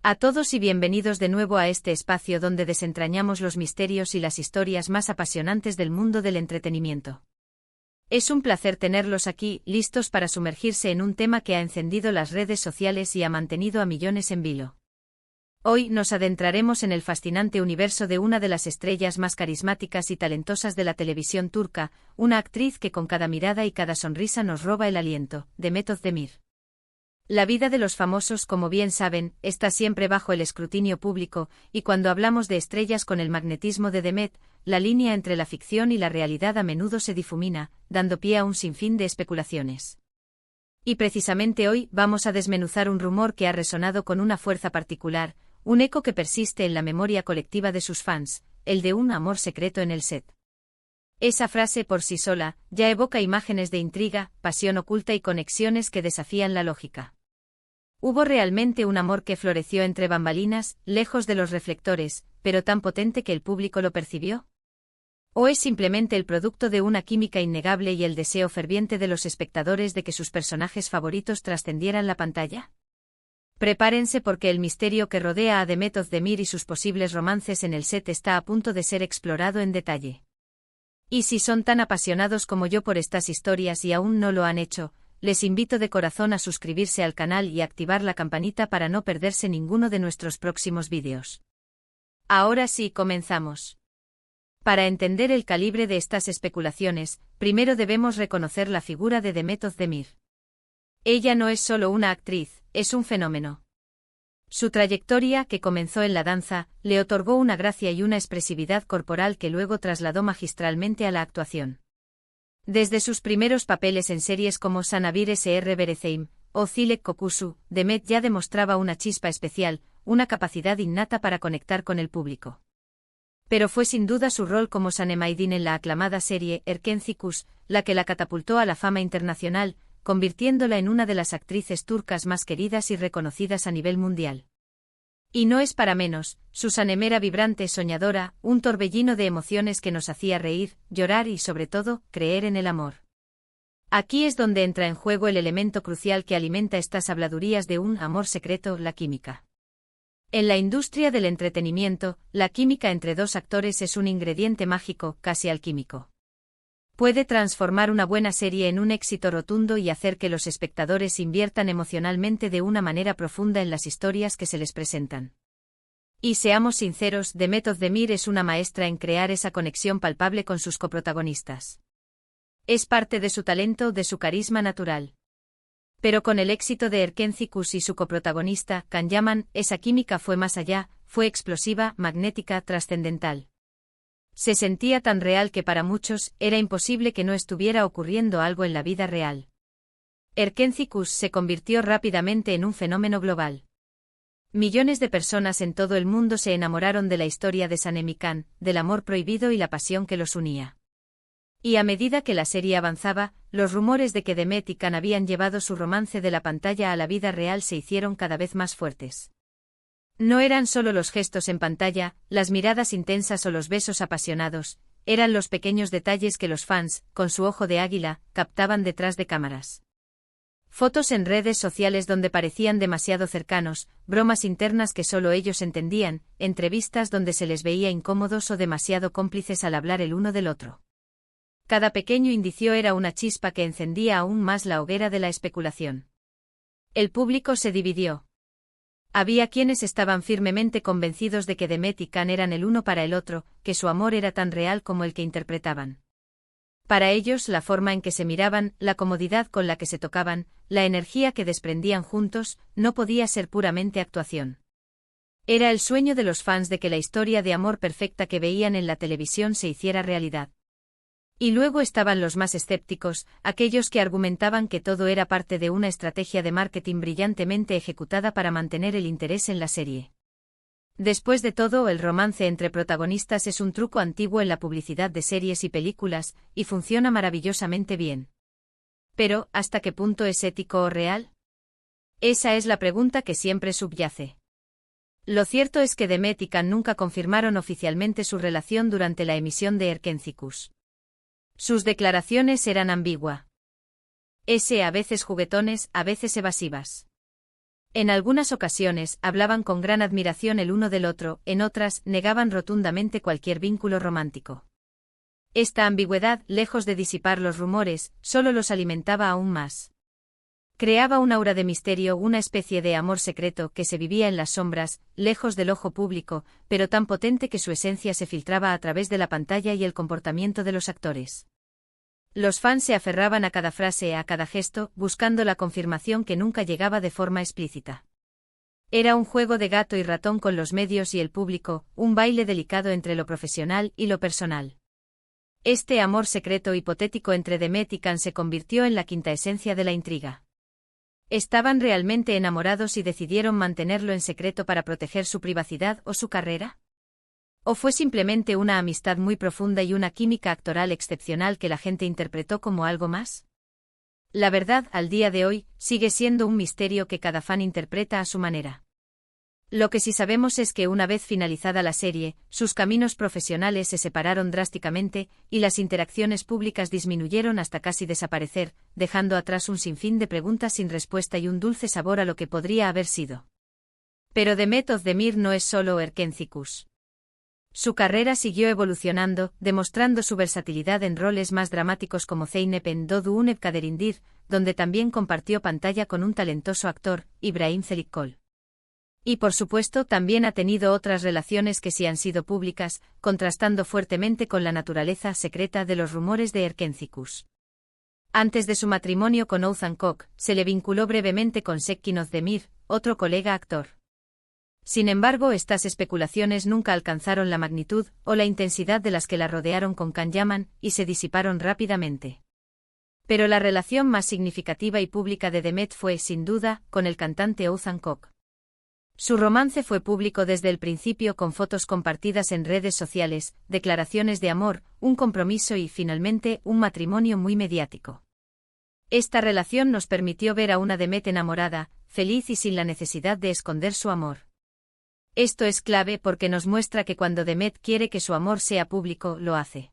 A todos y bienvenidos de nuevo a este espacio donde desentrañamos los misterios y las historias más apasionantes del mundo del entretenimiento. Es un placer tenerlos aquí, listos para sumergirse en un tema que ha encendido las redes sociales y ha mantenido a millones en vilo. Hoy nos adentraremos en el fascinante universo de una de las estrellas más carismáticas y talentosas de la televisión turca, una actriz que con cada mirada y cada sonrisa nos roba el aliento, Demet Özdemir. La vida de los famosos, como bien saben, está siempre bajo el escrutinio público, y cuando hablamos de estrellas con el magnetismo de Demet, la línea entre la ficción y la realidad a menudo se difumina, dando pie a un sinfín de especulaciones. Y precisamente hoy vamos a desmenuzar un rumor que ha resonado con una fuerza particular, un eco que persiste en la memoria colectiva de sus fans, el de un amor secreto en el set. Esa frase por sí sola ya evoca imágenes de intriga, pasión oculta y conexiones que desafían la lógica. ¿Hubo realmente un amor que floreció entre bambalinas, lejos de los reflectores, pero tan potente que el público lo percibió? ¿O es simplemente el producto de una química innegable y el deseo ferviente de los espectadores de que sus personajes favoritos trascendieran la pantalla? Prepárense porque el misterio que rodea a Demet Özdemir y sus posibles romances en el set está a punto de ser explorado en detalle. Y si son tan apasionados como yo por estas historias y aún no lo han hecho, les invito de corazón a suscribirse al canal y activar la campanita para no perderse ninguno de nuestros próximos vídeos. Ahora sí, comenzamos. Para entender el calibre de estas especulaciones, primero debemos reconocer la figura de Demet Özdemir. Ella no es solo una actriz, es un fenómeno. Su trayectoria, que comenzó en la danza, le otorgó una gracia y una expresividad corporal que luego trasladó magistralmente a la actuación. Desde sus primeros papeles en series como Sana Bir Sr. Vereceğim o Çilek Kokusu, Demet ya demostraba una chispa especial, una capacidad innata para conectar con el público. Pero fue sin duda su rol como Sanem Aydin en la aclamada serie Erkenci la que la catapultó a la fama internacional, convirtiéndola en una de las actrices turcas más queridas y reconocidas a nivel mundial. Y no es para menos, su Sanem era vibrante, soñadora, un torbellino de emociones que nos hacía reír, llorar y sobre todo, creer en el amor. Aquí es donde entra en juego el elemento crucial que alimenta estas habladurías de un amor secreto, la química. En la industria del entretenimiento, la química entre dos actores es un ingrediente mágico, casi alquímico. Puede transformar una buena serie en un éxito rotundo y hacer que los espectadores inviertan emocionalmente de una manera profunda en las historias que se les presentan. Y seamos sinceros, Demet Özdemir es una maestra en crear esa conexión palpable con sus coprotagonistas. Es parte de su talento, de su carisma natural. Pero con el éxito de Erkenci y su coprotagonista, Can Yaman, esa química fue más allá, fue explosiva, magnética, trascendental. Se sentía tan real que para muchos era imposible que no estuviera ocurriendo algo en la vida real. Erkenci se convirtió rápidamente en un fenómeno global. Millones de personas en todo el mundo se enamoraron de la historia de Sanem y Can, del amor prohibido y la pasión que los unía. Y a medida que la serie avanzaba, los rumores de que Demet y Can habían llevado su romance de la pantalla a la vida real se hicieron cada vez más fuertes. No eran solo los gestos en pantalla, las miradas intensas o los besos apasionados, eran los pequeños detalles que los fans, con su ojo de águila, captaban detrás de cámaras. Fotos en redes sociales donde parecían demasiado cercanos, bromas internas que solo ellos entendían, entrevistas donde se les veía incómodos o demasiado cómplices al hablar el uno del otro. Cada pequeño indicio era una chispa que encendía aún más la hoguera de la especulación. El público se dividió. Había quienes estaban firmemente convencidos de que Demet y Can eran el uno para el otro, que su amor era tan real como el que interpretaban. Para ellos, la forma en que se miraban, la comodidad con la que se tocaban, la energía que desprendían juntos, no podía ser puramente actuación. Era el sueño de los fans de que la historia de amor perfecta que veían en la televisión se hiciera realidad. Y luego estaban los más escépticos, aquellos que argumentaban que todo era parte de una estrategia de marketing brillantemente ejecutada para mantener el interés en la serie. Después de todo, el romance entre protagonistas es un truco antiguo en la publicidad de series y películas, y funciona maravillosamente bien. Pero, ¿hasta qué punto es ético o real? Esa es la pregunta que siempre subyace. Lo cierto es que Demet y Can nunca confirmaron oficialmente su relación durante la emisión de Erkenci. Sus declaraciones eran ambiguas. A veces juguetones, a veces evasivas. En algunas ocasiones hablaban con gran admiración el uno del otro, en otras negaban rotundamente cualquier vínculo romántico. Esta ambigüedad, lejos de disipar los rumores, solo los alimentaba aún más. Creaba un aura de misterio, una especie de amor secreto que se vivía en las sombras, lejos del ojo público, pero tan potente que su esencia se filtraba a través de la pantalla y el comportamiento de los actores. Los fans se aferraban a cada frase, a cada gesto, buscando la confirmación que nunca llegaba de forma explícita. Era un juego de gato y ratón con los medios y el público, un baile delicado entre lo profesional y lo personal. Este amor secreto hipotético entre Demet y Can se convirtió en la quinta esencia de la intriga. ¿Estaban realmente enamorados y decidieron mantenerlo en secreto para proteger su privacidad o su carrera? ¿O fue simplemente una amistad muy profunda y una química actoral excepcional que la gente interpretó como algo más? La verdad, al día de hoy, sigue siendo un misterio que cada fan interpreta a su manera. Lo que sí sabemos es que una vez finalizada la serie, sus caminos profesionales se separaron drásticamente, y las interacciones públicas disminuyeron hasta casi desaparecer, dejando atrás un sinfín de preguntas sin respuesta y un dulce sabor a lo que podría haber sido. Pero Demet Özdemir no es solo Erkenci. Su carrera siguió evolucionando, demostrando su versatilidad en roles más dramáticos como Zeynep en Doğduğun Kaderindir, donde también compartió pantalla con un talentoso actor, Ibrahim Çelikkol. Y por supuesto también ha tenido otras relaciones que sí han sido públicas, contrastando fuertemente con la naturaleza secreta de los rumores de Erkenci. Antes de su matrimonio con Oğuzhan Koç, se le vinculó brevemente con Şekin Özdemir, otro colega actor. Sin embargo, estas especulaciones nunca alcanzaron la magnitud o la intensidad de las que la rodearon con Can Yaman, y se disiparon rápidamente. Pero la relación más significativa y pública de Demet fue, sin duda, con el cantante Oğuzhan Koç. Su romance fue público desde el principio con fotos compartidas en redes sociales, declaraciones de amor, un compromiso y, finalmente, un matrimonio muy mediático. Esta relación nos permitió ver a una Demet enamorada, feliz y sin la necesidad de esconder su amor. Esto es clave porque nos muestra que cuando Demet quiere que su amor sea público, lo hace.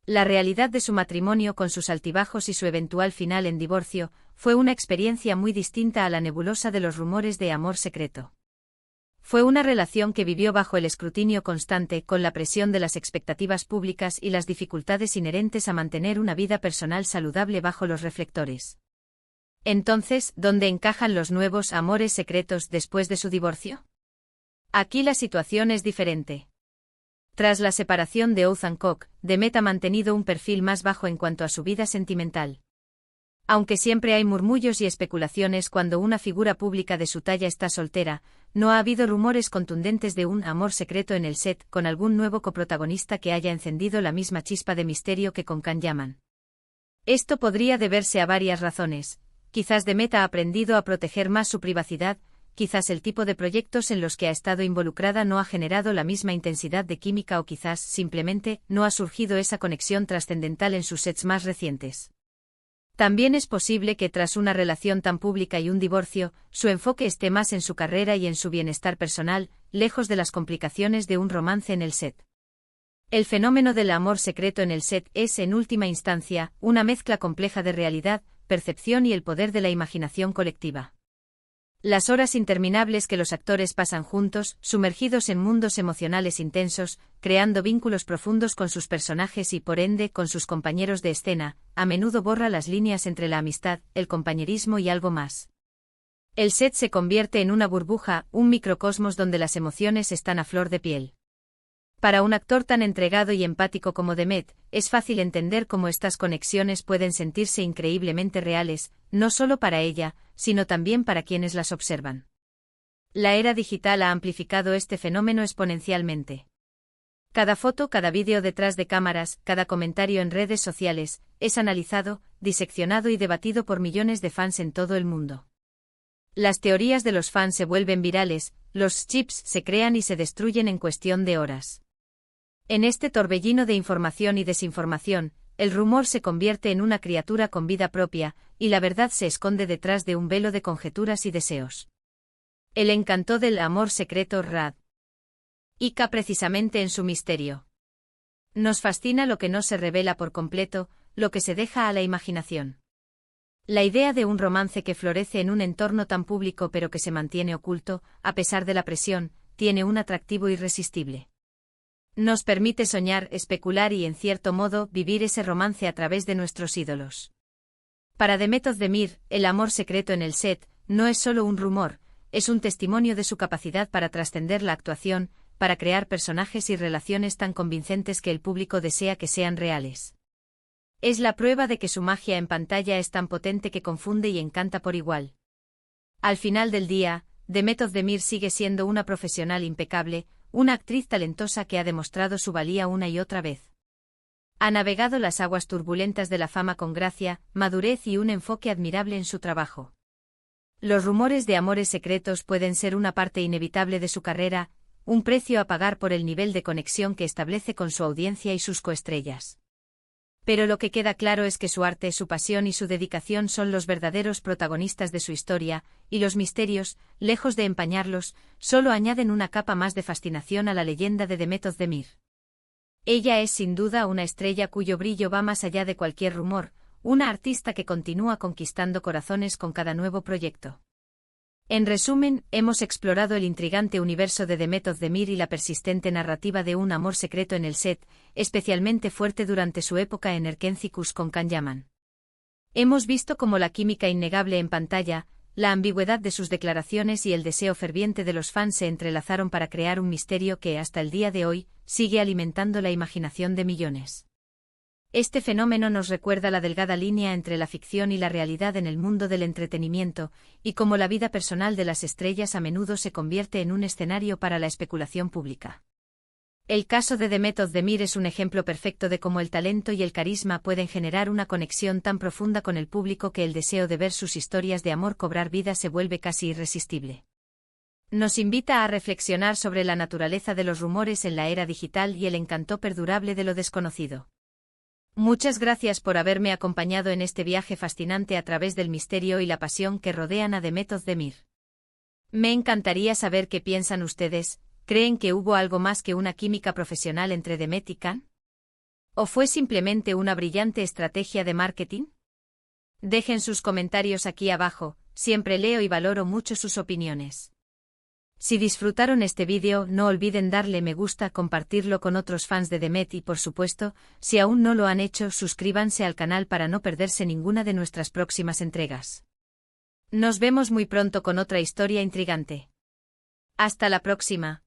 La realidad de su matrimonio con sus altibajos y su eventual final en divorcio, fue una experiencia muy distinta a la nebulosa de los rumores de amor secreto. Fue una relación que vivió bajo el escrutinio constante, con la presión de las expectativas públicas y las dificultades inherentes a mantener una vida personal saludable bajo los reflectores. Entonces, ¿dónde encajan los nuevos amores secretos después de su divorcio? Aquí la situación es diferente. Tras la separación de Oğuzhan Koç, Demet ha mantenido un perfil más bajo en cuanto a su vida sentimental. Aunque siempre hay murmullos y especulaciones cuando una figura pública de su talla está soltera, no ha habido rumores contundentes de un amor secreto en el set con algún nuevo coprotagonista que haya encendido la misma chispa de misterio que con Can Yaman. Esto podría deberse a varias razones. Quizás Demet ha aprendido a proteger más su privacidad, quizás el tipo de proyectos en los que ha estado involucrada no ha generado la misma intensidad de química o quizás, simplemente, no ha surgido esa conexión trascendental en sus sets más recientes. También es posible que tras una relación tan pública y un divorcio, su enfoque esté más en su carrera y en su bienestar personal, lejos de las complicaciones de un romance en el set. El fenómeno del amor secreto en el set es, en última instancia, una mezcla compleja de realidad, percepción y el poder de la imaginación colectiva. Las horas interminables que los actores pasan juntos, sumergidos en mundos emocionales intensos, creando vínculos profundos con sus personajes y, por ende, con sus compañeros de escena, a menudo borra las líneas entre la amistad, el compañerismo y algo más. El set se convierte en una burbuja, un microcosmos donde las emociones están a flor de piel. Para un actor tan entregado y empático como Demet, es fácil entender cómo estas conexiones pueden sentirse increíblemente reales, no solo para ella, sino también para quienes las observan. La era digital ha amplificado este fenómeno exponencialmente. Cada foto, cada vídeo detrás de cámaras, cada comentario en redes sociales, es analizado, diseccionado y debatido por millones de fans en todo el mundo. Las teorías de los fans se vuelven virales, los chips se crean y se destruyen en cuestión de horas. En este torbellino de información y desinformación, el rumor se convierte en una criatura con vida propia, y la verdad se esconde detrás de un velo de conjeturas y deseos. El encanto del amor secreto radica precisamente en su misterio. Nos fascina lo que no se revela por completo, lo que se deja a la imaginación. La idea de un romance que florece en un entorno tan público pero que se mantiene oculto, a pesar de la presión, tiene un atractivo irresistible. Nos permite soñar, especular y, en cierto modo, vivir ese romance a través de nuestros ídolos. Para Demet Özdemir, el amor secreto en el set no es solo un rumor, es un testimonio de su capacidad para trascender la actuación, para crear personajes y relaciones tan convincentes que el público desea que sean reales. Es la prueba de que su magia en pantalla es tan potente que confunde y encanta por igual. Al final del día, Demet Özdemir sigue siendo una profesional impecable, una actriz talentosa que ha demostrado su valía una y otra vez. Ha navegado las aguas turbulentas de la fama con gracia, madurez y un enfoque admirable en su trabajo. Los rumores de amores secretos pueden ser una parte inevitable de su carrera, un precio a pagar por el nivel de conexión que establece con su audiencia y sus coestrellas. Pero lo que queda claro es que su arte, su pasión y su dedicación son los verdaderos protagonistas de su historia, y los misterios, lejos de empañarlos, solo añaden una capa más de fascinación a la leyenda de Demet Özdemir. Ella es sin duda una estrella cuyo brillo va más allá de cualquier rumor, una artista que continúa conquistando corazones con cada nuevo proyecto. En resumen, hemos explorado el intrigante universo de Demet Özdemir y la persistente narrativa de un amor secreto en el set, especialmente fuerte durante su época en Erkenci Kuş con Can Yaman. Hemos visto cómo la química innegable en pantalla, la ambigüedad de sus declaraciones y el deseo ferviente de los fans se entrelazaron para crear un misterio que, hasta el día de hoy, sigue alimentando la imaginación de millones. Este fenómeno nos recuerda la delgada línea entre la ficción y la realidad en el mundo del entretenimiento, y cómo la vida personal de las estrellas a menudo se convierte en un escenario para la especulación pública. El caso de Demet Özdemir es un ejemplo perfecto de cómo el talento y el carisma pueden generar una conexión tan profunda con el público que el deseo de ver sus historias de amor cobrar vida se vuelve casi irresistible. Nos invita a reflexionar sobre la naturaleza de los rumores en la era digital y el encanto perdurable de lo desconocido. Muchas gracias por haberme acompañado en este viaje fascinante a través del misterio y la pasión que rodean a Demet Özdemir. Me encantaría saber qué piensan ustedes. ¿Creen que hubo algo más que una química profesional entre Demet y Can? ¿O fue simplemente una brillante estrategia de marketing? Dejen sus comentarios aquí abajo, siempre leo y valoro mucho sus opiniones. Si disfrutaron este vídeo, no olviden darle me gusta, compartirlo con otros fans de Demet y, por supuesto, si aún no lo han hecho, suscríbanse al canal para no perderse ninguna de nuestras próximas entregas. Nos vemos muy pronto con otra historia intrigante. Hasta la próxima.